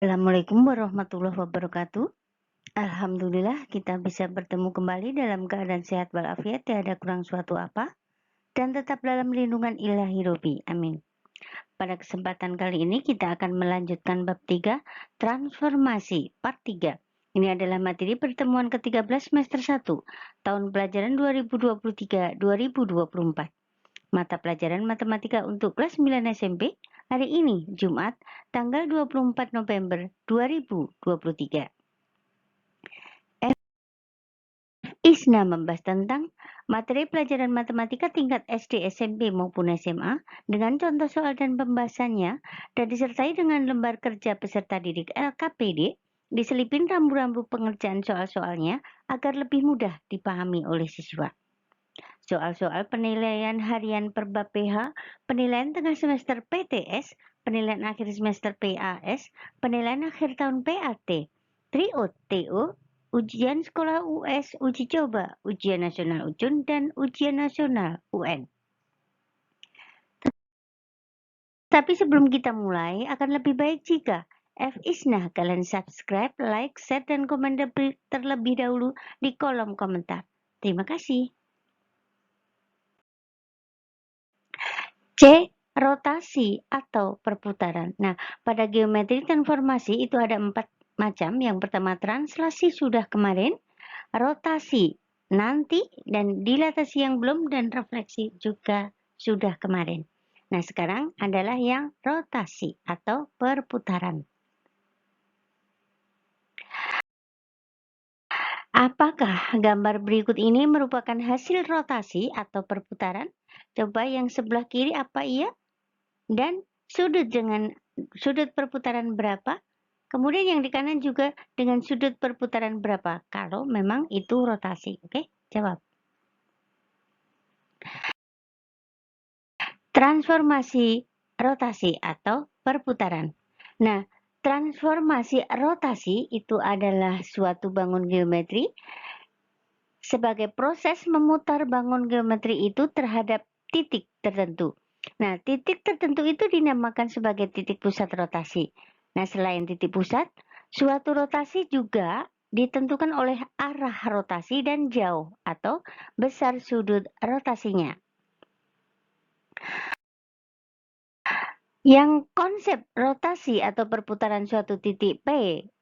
Assalamualaikum warahmatullahi wabarakatuh. Alhamdulillah kita bisa bertemu kembali dalam keadaan sehat walafiat, tiada kurang suatu apa, dan tetap dalam lindungan ilahi Robi. Amin. Pada kesempatan kali ini kita akan melanjutkan bab 3, transformasi, part 3. Ini adalah materi pertemuan ke-13 semester 1, tahun pelajaran 2023-2024. Mata pelajaran matematika untuk kelas 9 SMP hari ini, Jumat, tanggal 24 November 2023. ISNA membahas tentang materi pelajaran matematika tingkat SD, SMP maupun SMA dengan contoh soal dan pembahasannya dan disertai dengan lembar kerja peserta didik LKPD, diselipin rambu-rambu pengerjaan soal-soalnya agar lebih mudah dipahami oleh siswa. Soal-soal penilaian harian per bab PH, penilaian tengah semester PTS, penilaian akhir semester PAS, penilaian akhir tahun PAT, TRIO, TO, ujian sekolah US, uji coba, ujian nasional UJUN, dan ujian nasional UN. Tapi sebelum kita mulai, akan lebih baik jika FISNA kalian subscribe, like, share, dan komen terlebih dahulu di kolom komentar. Terima kasih. C. Rotasi atau perputaran. Nah, pada geometri transformasi itu ada 4 macam. Yang pertama translasi sudah kemarin, rotasi nanti, dan dilatasi yang belum, dan refleksi juga sudah kemarin. Nah, sekarang adalah yang rotasi atau perputaran. Apakah gambar berikut ini merupakan hasil rotasi atau perputaran? Coba yang sebelah kiri apa iya? Dan sudut perputaran berapa? Kemudian yang di kanan juga dengan sudut perputaran berapa? Kalau memang itu rotasi. Oke, jawab. Transformasi rotasi atau perputaran. Nah, transformasi rotasi itu adalah suatu bangun geometri sebagai proses memutar bangun geometri itu terhadap titik tertentu. Nah, titik tertentu itu dinamakan sebagai titik pusat rotasi. Nah, selain titik pusat, suatu rotasi juga ditentukan oleh arah rotasi dan jauh atau besar sudut rotasinya. Yang konsep rotasi atau perputaran suatu titik P,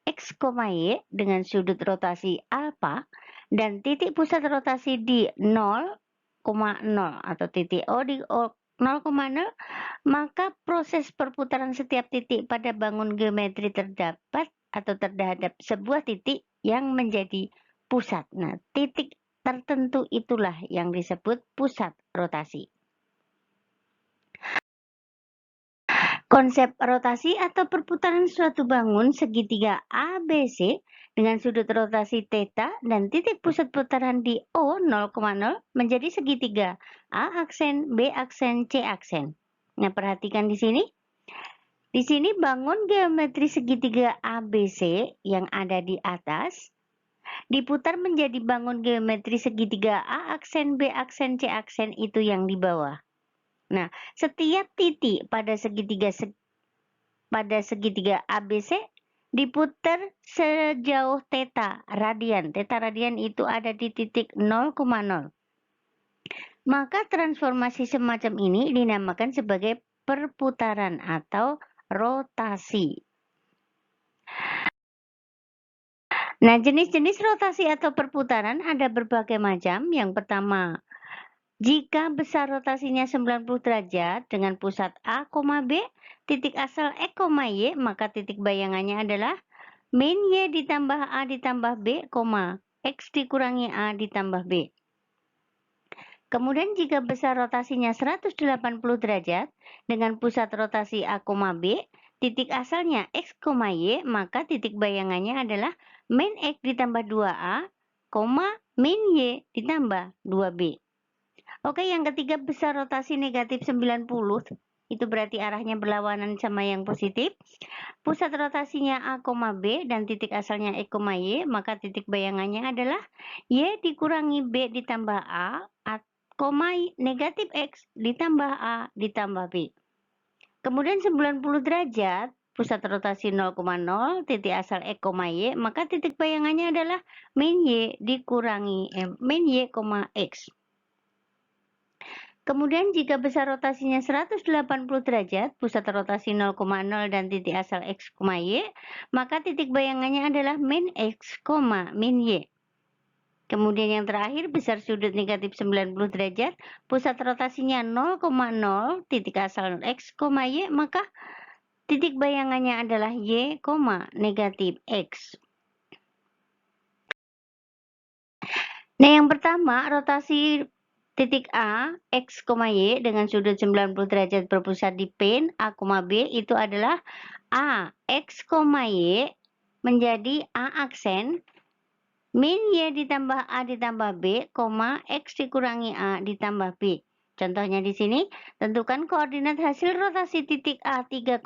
X, Y dengan sudut rotasi alfa dan titik pusat rotasi di 0,0 atau titik O di 0,0, maka proses perputaran setiap titik pada bangun geometri terdapat atau terhadap sebuah titik yang menjadi pusat. Nah, titik tertentu itulah yang disebut pusat rotasi. Konsep rotasi atau perputaran suatu bangun segitiga ABC dengan sudut rotasi θ dan titik pusat putaran di O 0,0 menjadi segitiga A aksen, B aksen, C aksen. Nah, perhatikan di sini. Di sini bangun geometri segitiga ABC yang ada di atas diputar menjadi bangun geometri segitiga A aksen, B aksen, C aksen itu yang di bawah. Nah, setiap titik pada segitiga ABC diputar sejauh θ radian. Θ radian itu ada di titik 0,0. Maka transformasi semacam ini dinamakan sebagai perputaran atau rotasi. Nah, jenis-jenis rotasi atau perputaran ada berbagai macam. Yang pertama, jika besar rotasinya 90 derajat dengan pusat A, B, titik asal X, Y, maka titik bayangannya adalah min Y ditambah A ditambah B, X dikurangi A ditambah B. Kemudian jika besar rotasinya 180 derajat dengan pusat rotasi A, B, titik asalnya X, Y, maka titik bayangannya adalah min X ditambah 2A, min Y ditambah 2B. Oke, yang ketiga besar rotasi negatif 90, itu berarti arahnya berlawanan sama yang positif. Pusat rotasinya A, B dan titik asalnya X, Y, maka titik bayangannya adalah Y dikurangi B ditambah A, negatif X ditambah A ditambah B. Kemudian 90 derajat pusat rotasi 0,0, titik asal X, Y, maka titik bayangannya adalah min Y dikurangi min Y, X. Kemudian jika besar rotasinya 180 derajat, pusat rotasi 0,0 dan titik asal X, Y, maka titik bayangannya adalah min X, min Y. Kemudian yang terakhir, besar sudut negatif 90 derajat, pusat rotasinya 0,0, titik asal X, Y, maka titik bayangannya adalah Y, negatif X. Nah, yang pertama, rotasi titik A, X, Y dengan sudut 90 derajat berpusat di plane A, B itu adalah A, X, Y menjadi A aksen min Y ditambah A ditambah B, X dikurangi A ditambah B. Contohnya di sini, tentukan koordinat hasil rotasi titik A 3,7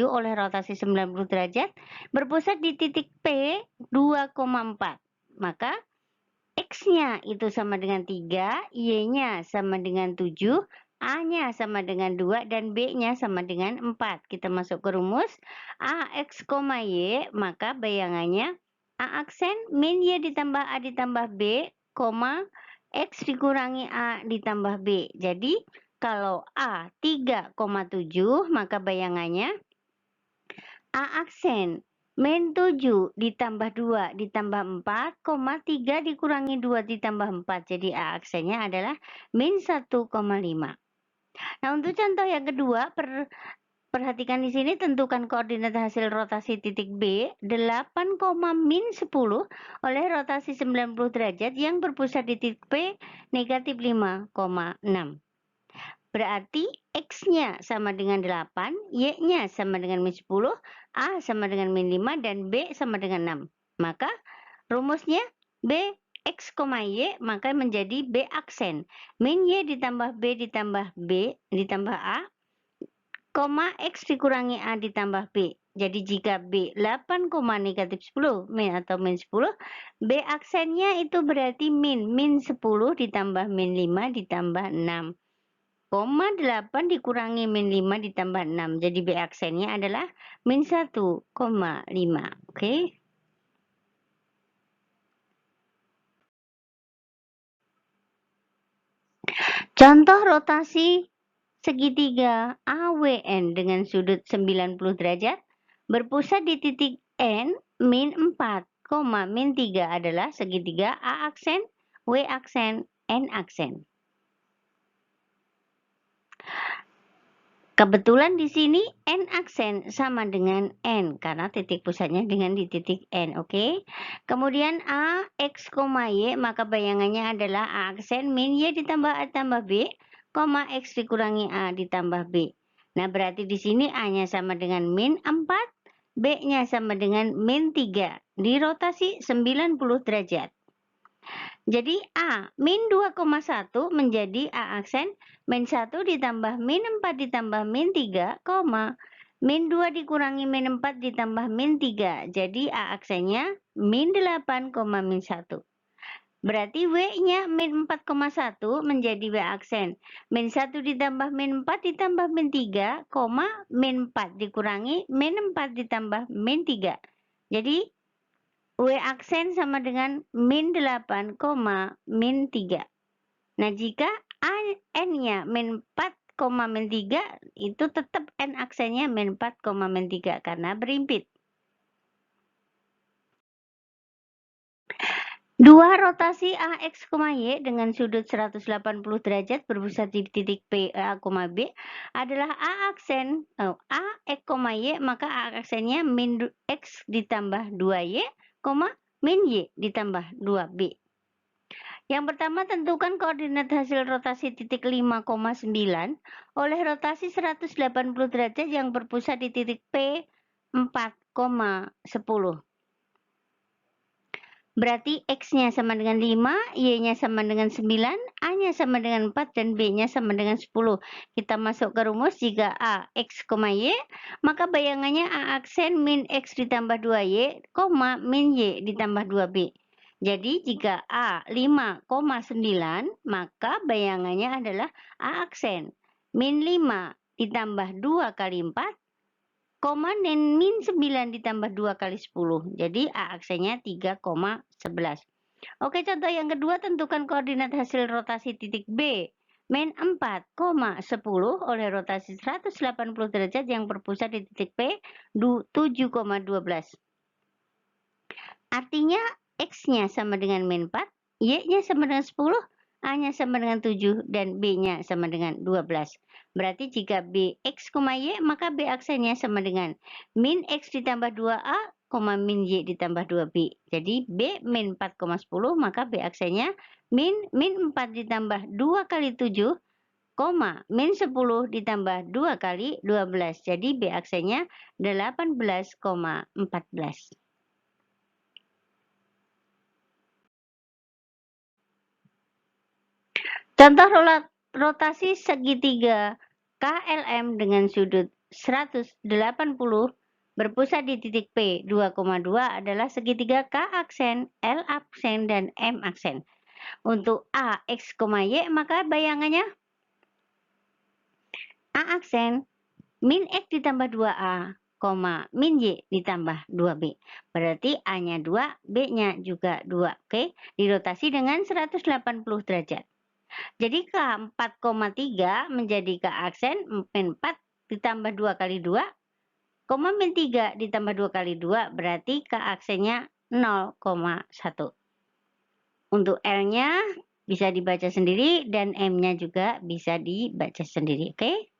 oleh rotasi 90 derajat berpusat di titik P 2,4. Maka X-nya itu sama dengan 3, Y-nya sama dengan 7, A-nya sama dengan 2, dan B-nya sama dengan 4. Kita masuk ke rumus. A, X, Y, maka bayangannya A aksen min Y ditambah A ditambah B, X dikurangi A ditambah B. Jadi, kalau A 3,7, maka bayangannya A aksen min 7 ditambah 2 ditambah 4, 3 dikurangi 2 ditambah 4. Jadi A aksennya adalah min 1,5. Nah, untuk contoh yang kedua, perhatikan di sini tentukan koordinat hasil rotasi titik B 8, min 10 oleh rotasi 90 derajat yang berpusat di titik P negatif 5,6. Berarti X-nya sama dengan 8, Y-nya sama dengan min 10, A sama dengan min 5, dan B sama dengan 6. Maka rumusnya B, X, Y, maka menjadi B aksen. Min Y ditambah B ditambah B ditambah A, X dikurangi A ditambah B. Jadi jika B 8, negatif 10, min atau min 10, B aksennya itu berarti min 10 ditambah min 5 ditambah 6. 8 dikurangi min 5 ditambah 6. Jadi B aksennya adalah min 1,5. Oke. Contoh rotasi segitiga AWN dengan sudut 90 derajat berpusat di titik N min 4, min 3 adalah segitiga A aksen, W aksen, N aksen. Kebetulan di sini N aksen sama dengan N karena titik pusatnya dengan di titik N, oke? Kemudian A, X, Y, maka bayangannya adalah A aksen min Y ditambah A ditambah B, X dikurangi A ditambah B. Nah, berarti di sini A-nya sama dengan min 4, B-nya sama dengan min 3 di rotasi 90 derajat. Jadi A min 2,1 menjadi A aksen min 1 ditambah min 4 ditambah min 3, min 2 dikurangi min 4 ditambah min 3. Jadi A aksennya min 8, min 1. Berarti W-nya min 4,1 menjadi W aksen. Min 1 ditambah min 4 ditambah min 3, min 4 dikurangi min 4 ditambah min 3. Jadi W aksen sama dengan min 8, min 3. Nah, jika N-nya min 4, min 3, itu tetap N aksennya min 4, min 3 karena berimpit. Dua rotasi AX, Y dengan sudut 180 derajat berpusat di titik P, A, B adalah A aksen A, X, Y, maka A aksennya min X ditambah 2Y, min Y ditambah 2B. Yang pertama, tentukan koordinat hasil rotasi titik 5,9 oleh rotasi 180 derajat yang berpusat di titik P 4,10. Berarti X-nya sama dengan 5, Y-nya sama dengan 9, A-nya sama dengan 4, dan B-nya sama dengan 10. Kita masuk ke rumus. Jika A, X, Y, maka bayangannya A aksen min X ditambah 2Y, min Y ditambah 2B. Jadi jika A 5,9, maka bayangannya adalah A aksen min 5 ditambah 2 kali 4, koma min 9 ditambah 2 kali 10. Jadi A aksennya 3,11. Oke, contoh yang kedua, tentukan koordinat hasil rotasi titik B. Min 4,10 oleh rotasi 180 derajat yang berpusat di titik P 7,12. Artinya X-nya sama dengan min 4, Y-nya sama dengan 10, A-nya sama dengan 7, dan B-nya sama dengan 12. Berarti jika B X, Y, maka B aksennya sama dengan min X ditambah 2A, min Y ditambah 2B. Jadi B min 4,10, maka B aksennya min 4 ditambah 2 kali 7, min 10 ditambah 2 kali 12. Jadi B aksennya 18,14. Contoh rotasi segitiga KLM dengan sudut 180 berpusat di titik P 2,2 adalah segitiga K aksen, L aksen, dan M aksen. Untuk A, X, Y, maka bayangannya A aksen min X ditambah 2A, min Y ditambah 2B. Berarti A-nya 2, B-nya juga 2. Oke, dirotasi dengan 180 derajat. Jadi K 4,3 menjadi K aksen min 4 ditambah 2 kali 2, min 3 ditambah 2 kali 2, berarti K aksennya 0,1. Untuk L-nya bisa dibaca sendiri dan M-nya juga bisa dibaca sendiri. Oke?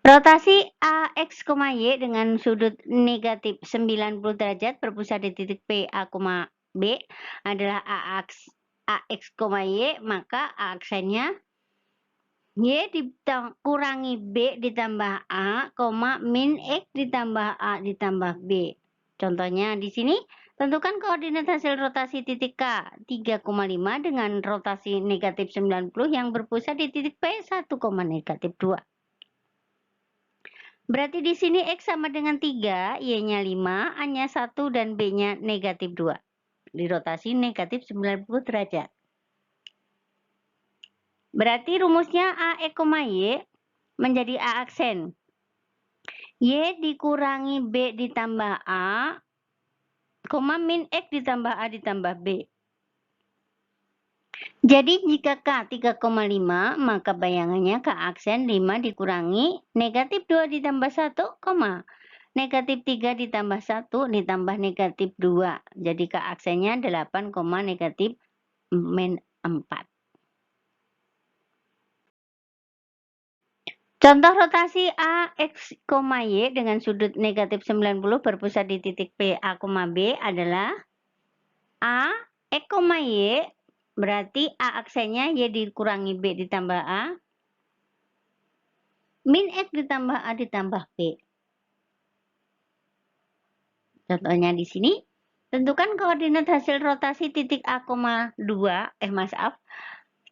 Rotasi AX, Y dengan sudut negatif 90 derajat berpusat di titik P, A, B adalah AX, Y, maka A aksennya Y dikurangi B ditambah A, min X ditambah A ditambah B. Contohnya di sini, tentukan koordinat hasil rotasi titik K 3,5 dengan rotasi negatif 90 yang berpusat di titik P 1, negatif 2. Berarti di sini X sama dengan 3, Y-nya 5, A-nya 1, dan B-nya negatif 2. Dirotasi negatif 90 derajat. Berarti rumusnya A, Y menjadi A aksen. Y dikurangi B ditambah A, min X ditambah A ditambah B. Jadi jika K 3,5, maka bayangannya K aksen 5 dikurangi negatif 2 ditambah 1, negatif 3 ditambah 1 ditambah negatif 2. Jadi K aksennya 8, negatif min 4. Contoh rotasi A, X, Y dengan sudut negatif 90 berpusat di titik P, A, B adalah A, X, Y, berarti A aksennya Y dikurangi B ditambah A, min X ditambah A ditambah B. Contohnya di sini, tentukan koordinat hasil rotasi titik A, 2,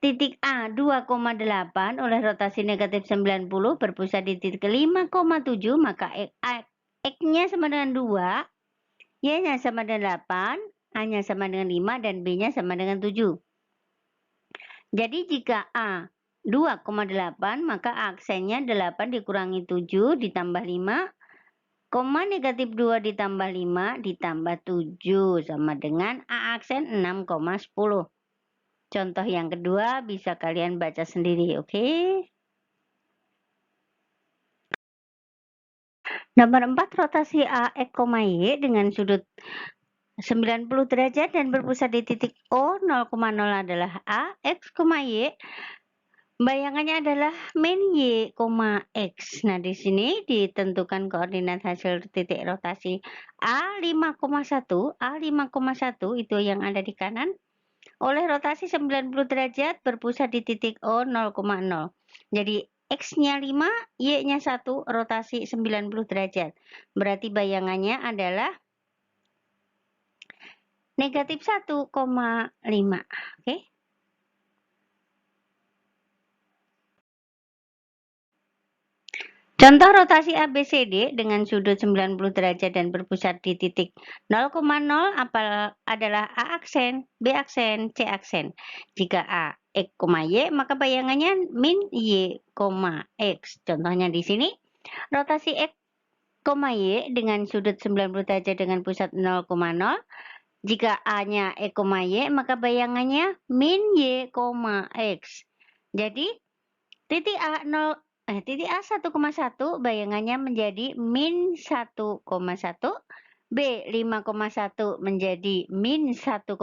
titik A 2,8 oleh rotasi negatif 90 berpusat di titik 5,7, maka X-nya sama dengan 2, Y-nya sama dengan 8, A-nya sama dengan 5, dan B-nya sama dengan 7. Jadi jika A 2,8, maka aksennya 8 dikurangi 7 ditambah 5, negatif 2 ditambah 5 ditambah 7 sama dengan A aksen 6,10. Contoh yang kedua bisa kalian baca sendiri, oke? Nomor 4, rotasi A, X, Y dengan sudut 90 derajat dan berpusat di titik O 0,0 adalah A, X, Y. Bayangannya adalah min Y, X. Nah, di sini ditentukan koordinat hasil titik rotasi A 5,1. A 5,1 itu yang ada di kanan. Oleh rotasi 90 derajat berpusat di titik O 0,0. Jadi X-nya 5, Y-nya 1, rotasi 90 derajat. Berarti bayangannya adalah negatif 1,5. Oke? Contoh rotasi ABCD dengan sudut 90 derajat dan berpusat di titik 0,0 adalah A aksen, B aksen, C aksen. Jika A X, Y, maka bayangannya min Y, X. Contohnya di sini, rotasi X, Y dengan sudut 90 derajat dengan pusat 0,0. Jika A-nya X, Y, maka bayangannya min Y, X. Jadi, titik A 1,1 bayangannya menjadi min 1,1, B 5,1 menjadi min 1,5,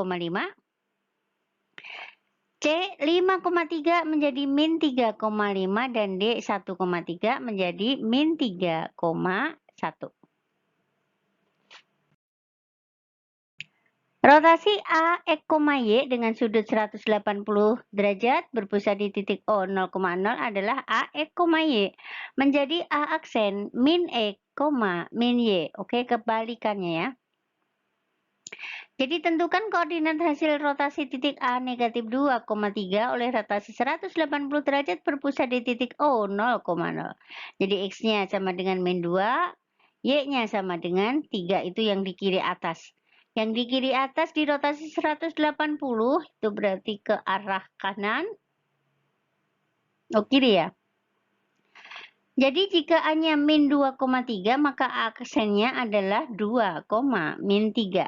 C 5,3 menjadi min 3,5, dan D 1,3 menjadi min 3,1. Rotasi A, X, Y dengan sudut 180 derajat berpusat di titik O 0,0 adalah A, X, Y menjadi A aksen min X, min Y. Oke, kebalikannya ya. Jadi tentukan koordinat hasil rotasi titik A negatif 2,3 oleh rotasi 180 derajat berpusat di titik O 0,0. Jadi X-nya sama dengan min 2, Y-nya sama dengan 3, itu yang di kiri atas. Yang di kiri atas di rotasi 180 itu berarti ke arah kanan. Oh, kiri ya. Jadi jika A-nya min 2,3 maka aksennya adalah 2, min 3.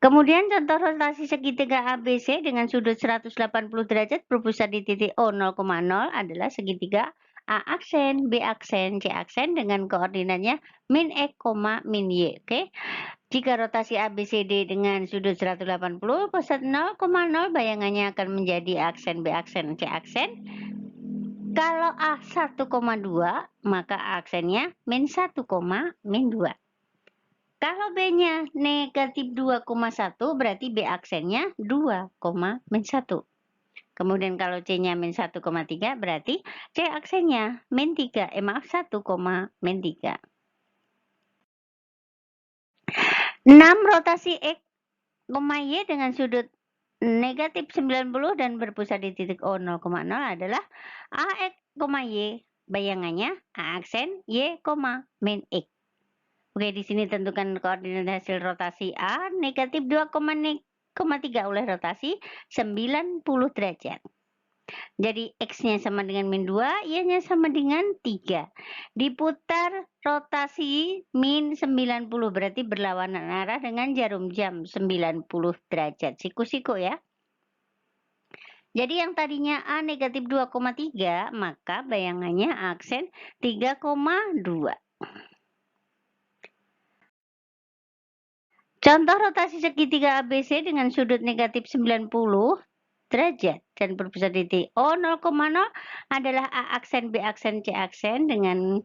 Kemudian contoh rotasi segitiga ABC dengan sudut 180 derajat berpusat di titik O 0,0 adalah segitiga A aksen, B aksen, C aksen dengan koordinatnya min X, min Y. Oke. Jika rotasi ABCD dengan sudut 180 pusat 0,0 bayangannya akan menjadi aksen, B aksen, C aksen. Kalau A 1,2 maka aksennya min 1, min 2. Kalau B-nya negatif 2,1 berarti B aksennya 2, min 1. Kemudian kalau C-nya min 1,3 berarti C aksennya min 3, 1, min 3. 6 rotasi X, Y dengan sudut negatif 90 dan berpusat di titik O 0,0 adalah AX, Y. Bayangannya A aksen Y, min X. Oke, di sini tentukan koordinat hasil rotasi A negatif 2,3 oleh rotasi 90 derajat. Jadi X-nya sama dengan min 2, Y-nya sama dengan 3. Diputar rotasi min 90, berarti berlawanan arah dengan jarum jam 90 derajat. Siku-siku ya. Jadi yang tadinya A negatif 2,3, maka bayangannya aksen 3,2. Contoh rotasi segitiga ABC dengan sudut negatif 90 derajat dan berpusat di titik O 0,0 adalah A aksen, B aksen, C aksen dengan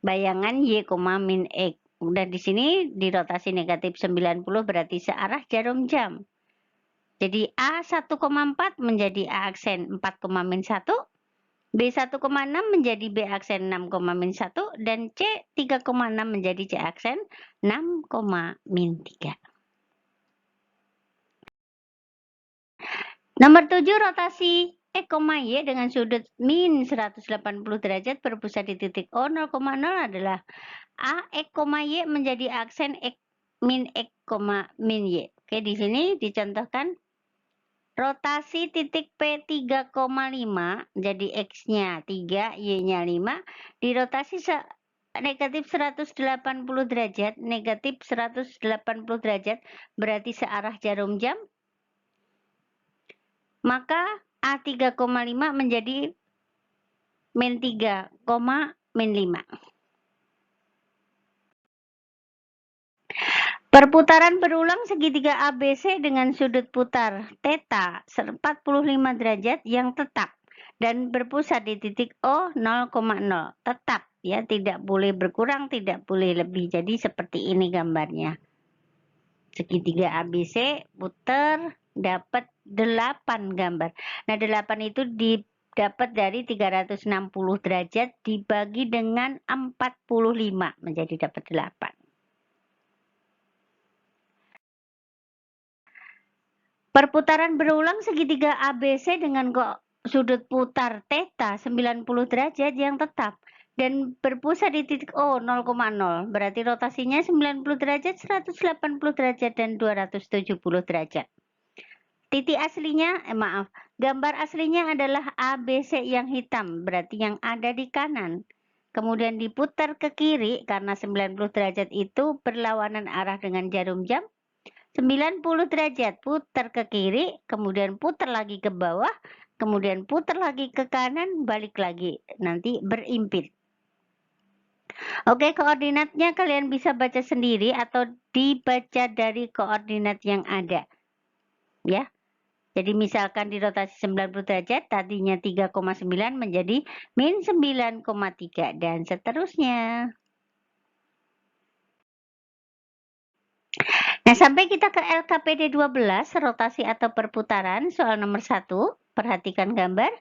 bayangan Y, min X. Dan di sini di rotasi negatif 90 berarti searah jarum jam. Jadi A 1,4 menjadi A aksen 4, min 1. B 1,6 menjadi B aksen 6, min 1, dan C 3,6 menjadi C aksen 6, min 3. Nomor 7 rotasi X, Y dengan sudut min 180 derajat berpusat di titik O 0,0 adalah A X, Y menjadi aksen X, min X, min Y. Oke, di sini dicontohkan rotasi titik P 3,5, jadi X-nya 3, Y-nya 5, dirotasi negatif 180 derajat, negatif 180 derajat berarti searah jarum jam. Maka A 3,5 menjadi min 3, min 5. Perputaran berulang segitiga ABC dengan sudut putar theta 45 derajat yang tetap dan berpusat di titik O 0,0. Tetap ya, tidak boleh berkurang, tidak boleh lebih. Jadi seperti ini gambarnya. Segitiga ABC putar dapat 8 gambar. Nah, 8 itu didapat dari 360 derajat dibagi dengan 45 menjadi dapat 8. Perputaran berulang segitiga ABC dengan sudut putar theta 90 derajat yang tetap dan berpusat di titik O 0,0. Berarti rotasinya 90 derajat, 180 derajat, dan 270 derajat. titik aslinya, gambar aslinya adalah ABC yang hitam, berarti yang ada di kanan. Kemudian diputar ke kiri karena 90 derajat itu berlawanan arah dengan jarum jam. 90 derajat putar ke kiri, kemudian putar lagi ke bawah, kemudian putar lagi ke kanan, balik lagi. Nanti berimpit. Oke, koordinatnya kalian bisa baca sendiri atau dibaca dari koordinat yang ada. Ya. Jadi misalkan di rotasi 90 derajat, tadinya 3,9 menjadi min 9,3 dan seterusnya. Nah, sampai kita ke LKPD 12, rotasi atau perputaran, soal nomor 1. Perhatikan gambar.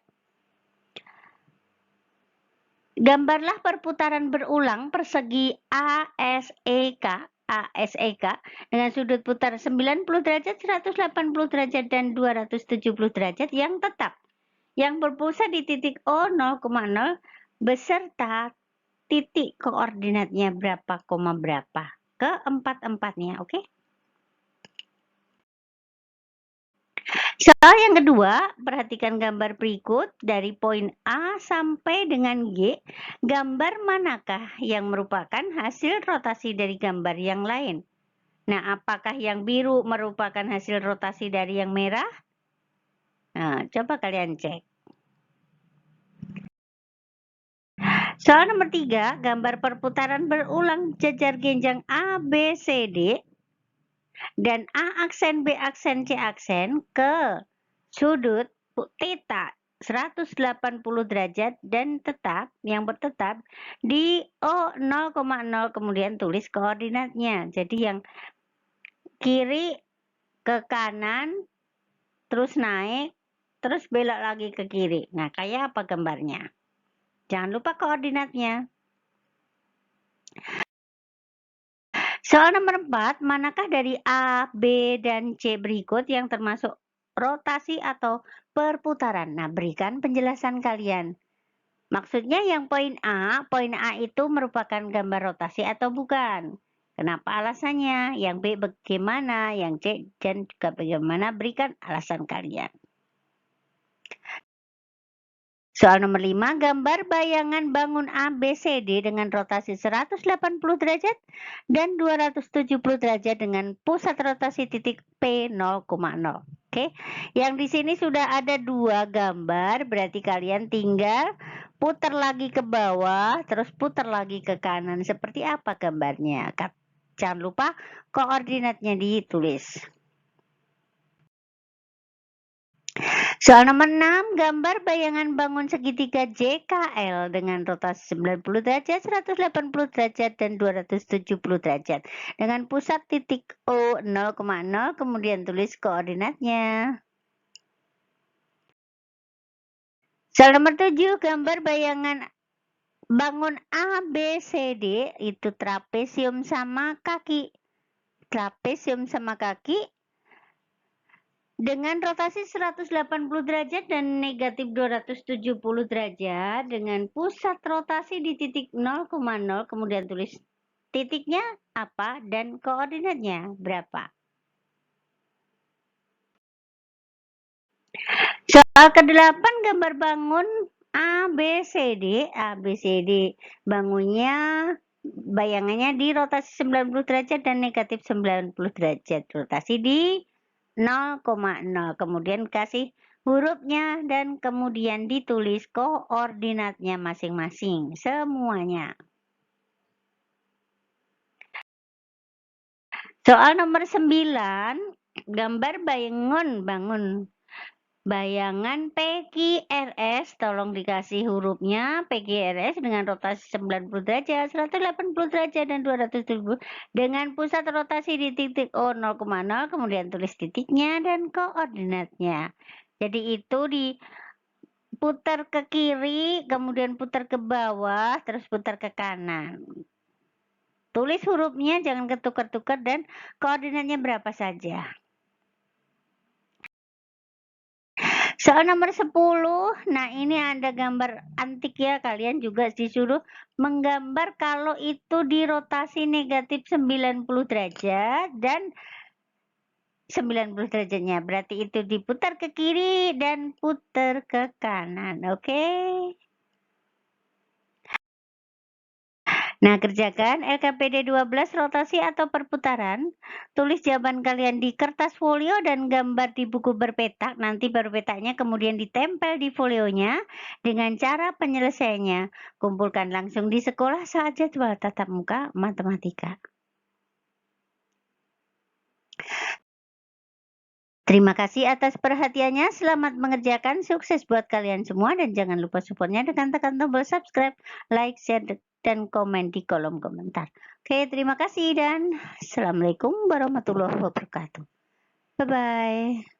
Gambarlah perputaran berulang persegi ASEK dengan sudut putar 90 derajat, 180 derajat, dan 270 derajat yang tetap. Yang berpusat di titik O 0,0 beserta titik koordinatnya berapa, berapa. Keempat-empatnya, oke? Soal yang kedua, perhatikan gambar berikut dari poin A sampai dengan G. Gambar manakah yang merupakan hasil rotasi dari gambar yang lain? Nah, apakah yang biru merupakan hasil rotasi dari yang merah? Nah, coba kalian cek. Soal nomor 3, gambar perputaran berulang jajar genjang A, B, C, D dan A aksen, B aksen, C aksen ke sudut theta 180 derajat dan tetap, yang bertetap di O 0,0, kemudian tulis koordinatnya. Jadi yang kiri ke kanan, terus naik, terus belok lagi ke kiri. Nah, kayak apa gambarnya? Jangan lupa koordinatnya. Soal nomor 4, manakah dari A, B, dan C berikut yang termasuk rotasi atau perputaran? Nah, berikan penjelasan kalian. Maksudnya yang poin A itu merupakan gambar rotasi atau bukan? Kenapa alasannya? Yang B bagaimana? Yang C dan juga bagaimana? Berikan alasan kalian. Soal nomor 5, gambar bayangan bangun ABCD dengan rotasi 180 derajat dan 270 derajat dengan pusat rotasi titik P 0,0. Oke, yang di sini sudah ada 2 gambar, berarti kalian tinggal putar lagi ke bawah, terus putar lagi ke kanan. Seperti apa gambarnya? Jangan lupa koordinatnya ditulis. Soal nomor 6, gambar bayangan bangun segitiga JKL dengan rotasi 90 derajat, 180 derajat, dan 270 derajat. Dengan pusat titik O 0,0, kemudian tulis koordinatnya. Soal nomor 7, gambar bayangan bangun ABCD, itu trapesium sama kaki. Trapesium sama kaki dengan rotasi 180 derajat dan negatif 270 derajat dengan pusat rotasi di titik 0,0, kemudian tulis titiknya apa dan koordinatnya berapa. Soal ke-8, gambar bangun ABCD. Bangunnya bayangannya di rotasi 90 derajat dan negatif 90 derajat. Rotasi di 0,0, kemudian kasih hurufnya dan kemudian ditulis koordinatnya masing-masing semuanya. Soal nomor 9, gambar bayangan PQRS, tolong dikasih hurufnya PQRS dengan rotasi 90 derajat, 180 derajat, dan 270 dengan pusat rotasi di titik O 0,0, kemudian tulis titiknya dan koordinatnya. Jadi itu diputar ke kiri, kemudian putar ke bawah, terus putar ke kanan. Tulis hurufnya, jangan ketukar-tukar, dan koordinatnya berapa saja. Soal nomor 10, nah ini ada gambar antik ya, kalian juga disuruh menggambar kalau itu dirotasi negatif 90 derajat dan 90 derajatnya. Berarti itu diputar ke kiri dan putar ke kanan. Oke. Nah, kerjakan LKPD 12 rotasi atau perputaran. Tulis jawaban kalian di kertas folio dan gambar di buku berpetak. Nanti berpetaknya kemudian ditempel di folionya dengan cara penyelesaiannya. Kumpulkan langsung di sekolah saat jadwal tatap muka matematika. Terima kasih atas perhatiannya. Selamat mengerjakan. Sukses buat kalian semua. Dan jangan lupa supportnya dengan tekan tombol subscribe, like, share, dan komen di kolom komentar. Oke, terima kasih dan Assalamualaikum warahmatullahi wabarakatuh. Bye-bye.